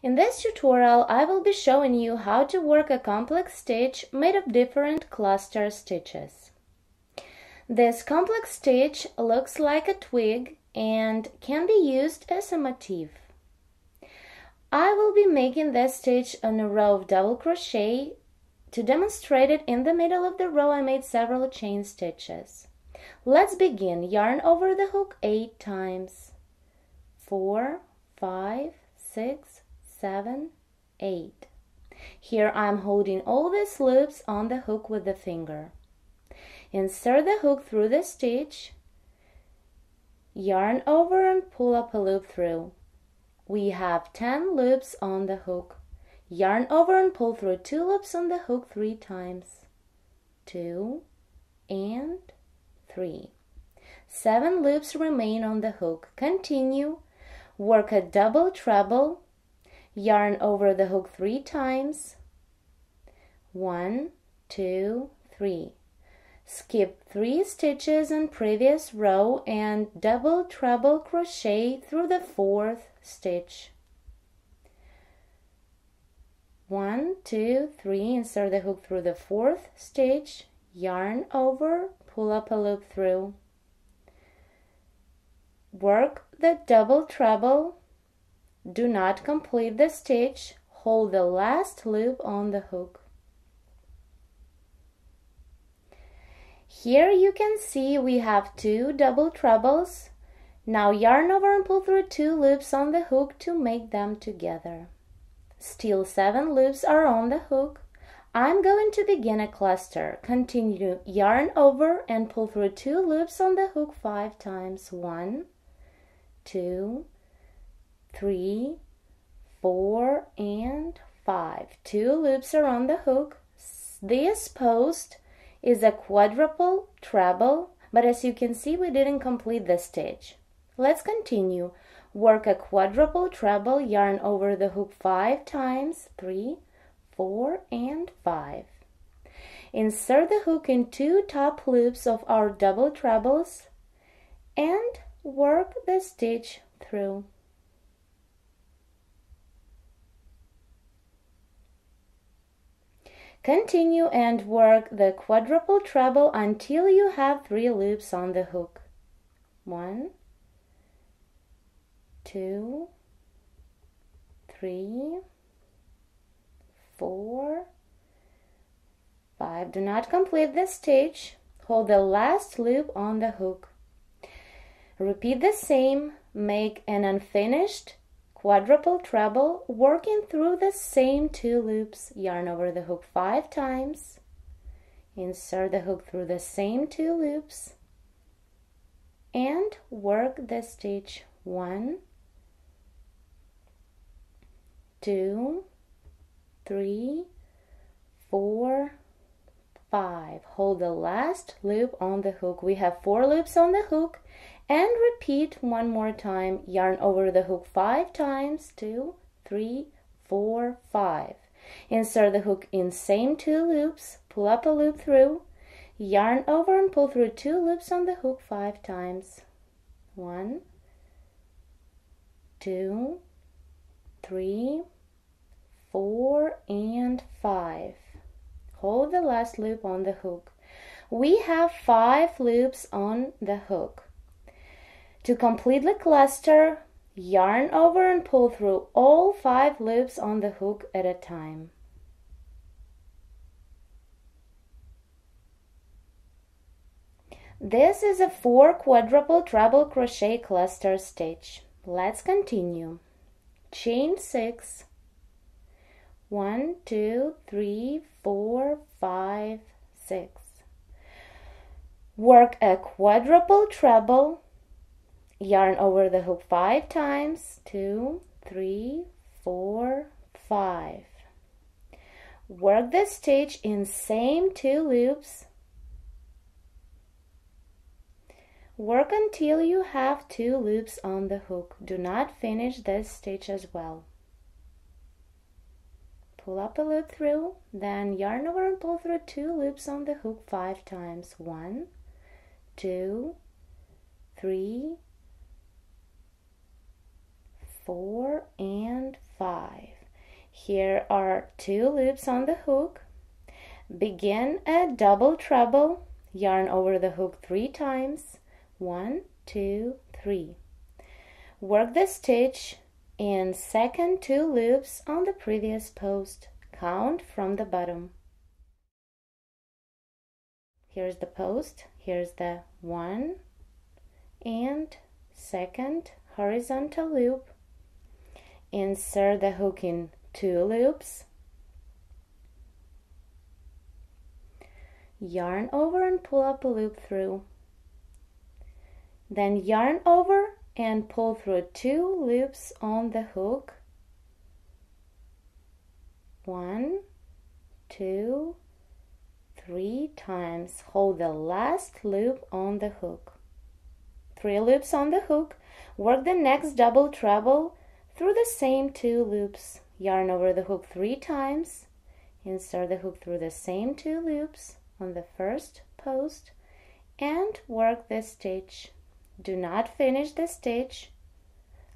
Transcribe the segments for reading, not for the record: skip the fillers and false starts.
In this tutorial, I will be showing you how to work a complex stitch made of different cluster stitches. This complex stitch looks like a twig and can be used as a motif. I will be making this stitch on a row of double crochet. To demonstrate it, in the middle of the row I made several chain stitches. Let's begin. Yarn over the hook 8 times. 4, 5, 6, 7, 8. Here I'm holding all these loops on the hook with the finger. Insert the hook through the stitch, yarn over and pull up a loop through. We have 10 loops on the hook. Yarn over and pull through 2 loops on the hook 3 times. 2 and 3. 7 loops remain on the hook. Continue. Work a double treble. Yarn over the hook 3 times. 1, 2, 3. Skip 3 stitches in previous row and double treble crochet through the 4th stitch. 1, 2, 3. Insert the hook through the 4th stitch, yarn over, pull up a loop through. Work the double treble. Do not complete the stitch. Hold the last loop on the hook. Here you can see we have 2 double trebles. Now yarn over and pull through 2 loops on the hook to make them together. Still 7 loops are on the hook. I'm going to begin a cluster. Continue, yarn over and pull through 2 loops on the hook 5 times. 1, 2, 3, 4, and 5. 2 loops are on the hook. This post is a quadruple treble, but as you can see, we didn't complete the stitch. Let's continue. Work a quadruple treble, yarn over the hook 5 times. 3, 4, and 5. Insert the hook in 2 top loops of our double trebles and work the stitch through. Continue and work the quadruple treble until you have 3 loops on the hook. 1, 2, 3, 4, 5. Do not complete the stitch. Hold the last loop on the hook. Repeat the same. Make an unfinished quadruple treble, working through the same 2 loops. Yarn over the hook 5 times. Insert the hook through the same 2 loops and work the stitch. 1, 2, 3, 4, 5. Hold the last loop on the hook. We have 4 loops on the hook. And repeat one more time. Yarn over the hook 5 times. 2, 3, 4, 5. Insert the hook in same 2 loops. Pull up a loop through. Yarn over and pull through 2 loops on the hook 5 times. 1, 2, 3, 4, and 5. Hold the last loop on the hook. We have 5 loops on the hook. To complete the cluster, yarn over and pull through all 5 loops on the hook at a time. This is a 4 quadruple treble crochet cluster stitch. Let's continue. Chain 6. 1, 2, 3, 4, 5, 6. Work a quadruple treble. Yarn over the hook 5 times. 2, 3, 4, 5. Work the stitch in same 2 loops. Work until you have 2 loops on the hook. Do not finish this stitch as well. Pull up a loop through, then yarn over and pull through 2 loops on the hook 5 times. 1, 2, 3, 4, and 5. Here are 2 loops on the hook. Begin a double treble, yarn over the hook 3 times. 1, 2, 3. Work the stitch in second 2 loops on the previous post. Count from the bottom. Here's the post, here's the 1 and second horizontal loop. Insert the hook in 2 loops. Yarn over and pull up a loop through. Then yarn over and pull through 2 loops on the hook. 1, 2, 3 times. Hold the last loop on the hook. 3 loops on the hook. Work the next double treble through the same 2 loops. Yarn over the hook 3 times. Insert the hook through the same 2 loops on the first post and work the stitch. Do not finish the stitch.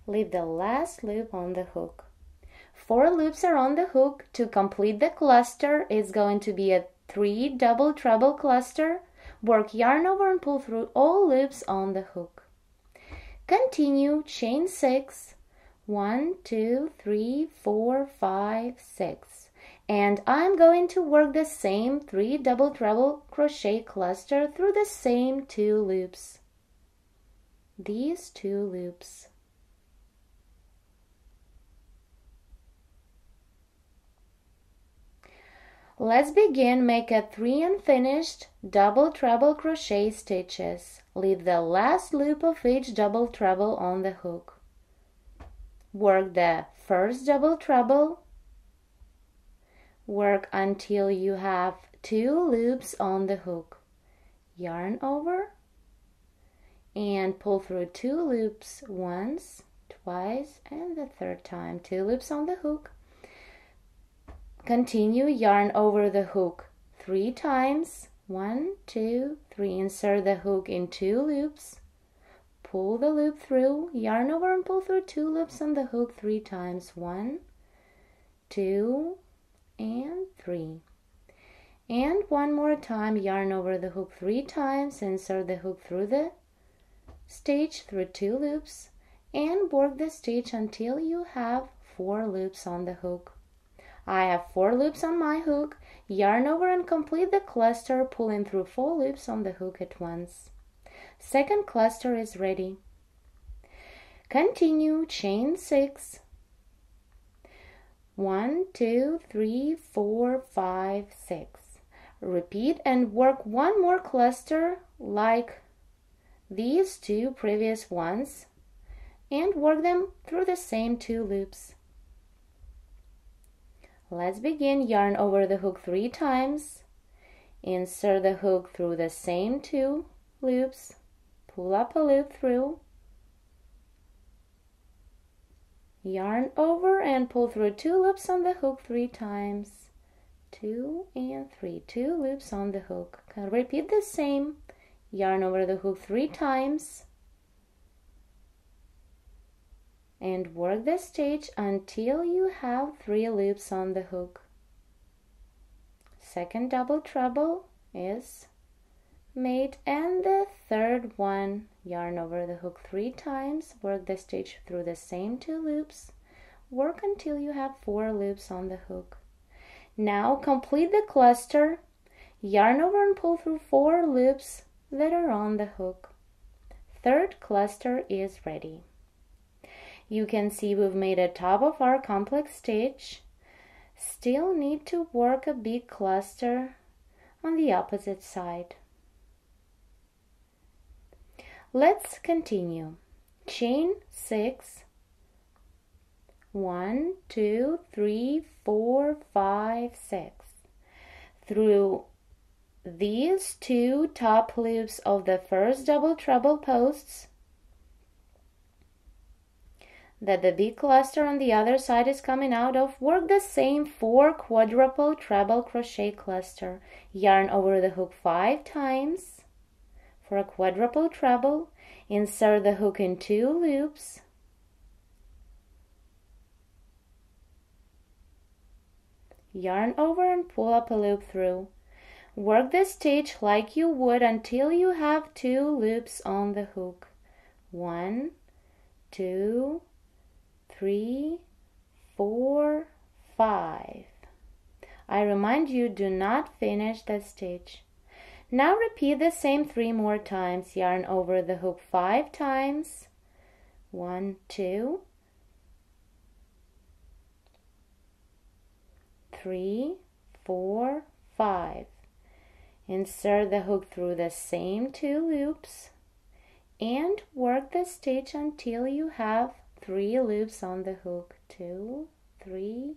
Leave the last loop on the hook. 4 loops are on the hook. To complete the cluster, it's going to be a 3 double treble cluster. Work yarn over and pull through all loops on the hook. Continue chain 6. 1, 2, 3, 4, 5, 6. And I'm going to work the same 3 double treble crochet cluster through the same 2 loops. These 2 loops. Let's begin. Make a 3 unfinished double treble crochet stitches. Leave the last loop of each double treble on the hook. Work the first double treble. Work until you have 2 loops on the hook. Yarn over and pull through 2 loops once, twice, and the 3rd time. 2 loops on the hook. Continue, yarn over the hook 3 times. 1, 2, 3. Insert the hook in 2 loops. Pull the loop through, yarn over and pull through 2 loops on the hook 3 times. 1, 2, and 3. And one more time, yarn over the hook 3 times, insert the hook through the stitch through 2 loops, and work the stitch until you have 4 loops on the hook. I have 4 loops on my hook. Yarn over and complete the cluster, pulling through 4 loops on the hook at once. Second cluster is ready. Continue chain 6. 1, 2, 3, 4, 5, 6. Repeat and work one more cluster like these 2 previous ones and work them through the same 2 loops. Let's begin. Yarn over the hook 3 times. Insert the hook through the same 2 loops. Pull up a loop through. Yarn over and pull through 2 loops on the hook 3 times. 2 and 3. 2 loops on the hook. Repeat the same. Yarn over the hook 3 times. And work the stitch until you have 3 loops on the hook. Second double treble is made, and the 3rd one, yarn over the hook 3 times, work the stitch through the same 2 loops, work until you have 4 loops on the hook. Now complete the cluster, yarn over and pull through 4 loops that are on the hook. 3rd cluster is ready. You can see we've made a top of our complex stitch. Still need to work a big cluster on the opposite side. Let's continue. Chain 6. 1, 2, 3, 4, 5, 6. Through these 2 top loops of the first double treble posts that the big cluster on the other side is coming out of, work the same 4 quadruple treble crochet cluster. Yarn over the hook 5 times for a quadruple treble. Insert the hook in 2 loops. yarn over and pull up a loop through. Work the stitch like you would until you have 2 loops on the hook. 1, 2, 3, 4, 5. I remind you, do not finish the stitch. Now repeat the same 3 more times. Yarn over the hook 5 times. 1, 2, 3, 4, 5. Insert the hook through the same 2 loops and work the stitch until you have 3 loops on the hook. 2, 3,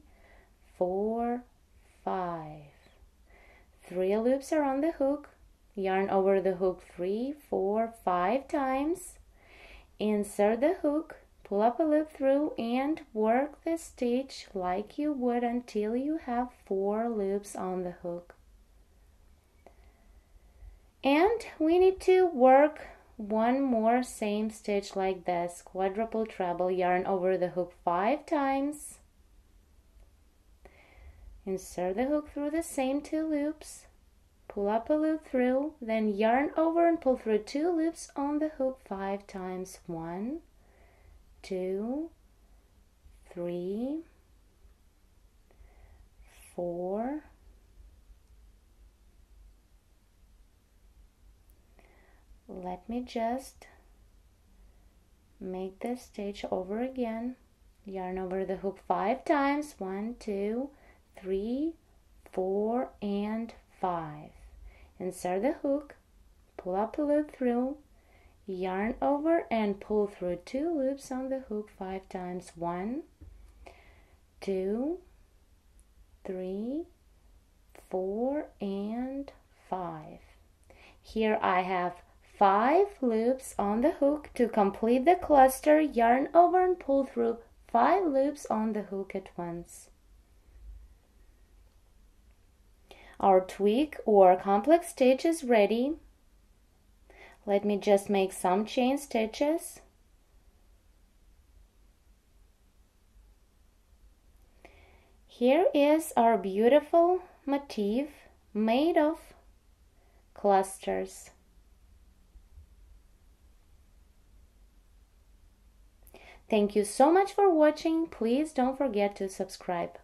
4, 5. 3 loops are on the hook. Yarn over the hook 3, 4, 5 times. Insert the hook, pull up a loop through, and work the stitch like you would until you have 4 loops on the hook. And we need to work one more same stitch like this, quadruple treble. Yarn over the hook 5 times. Insert the hook through the same 2 loops, pull up a loop through, then yarn over and pull through 2 loops on the hook 5 times. 1, 2, 3, 4, let me just make the stitch over again. Yarn over the hook 5 times. 1, 2, 3, 4, and 5. Insert the hook, pull up a loop through, yarn over and pull through 2 loops on the hook 5 times. 1, 2, 3, 4, and 5. Here I have 5 loops on the hook. To complete the cluster, yarn over and pull through 5 loops on the hook at once. Our twig or complex stitch is ready. Let me just make some chain stitches. Here is our beautiful motif made of clusters. Thank you so much for watching. Please don't forget to subscribe.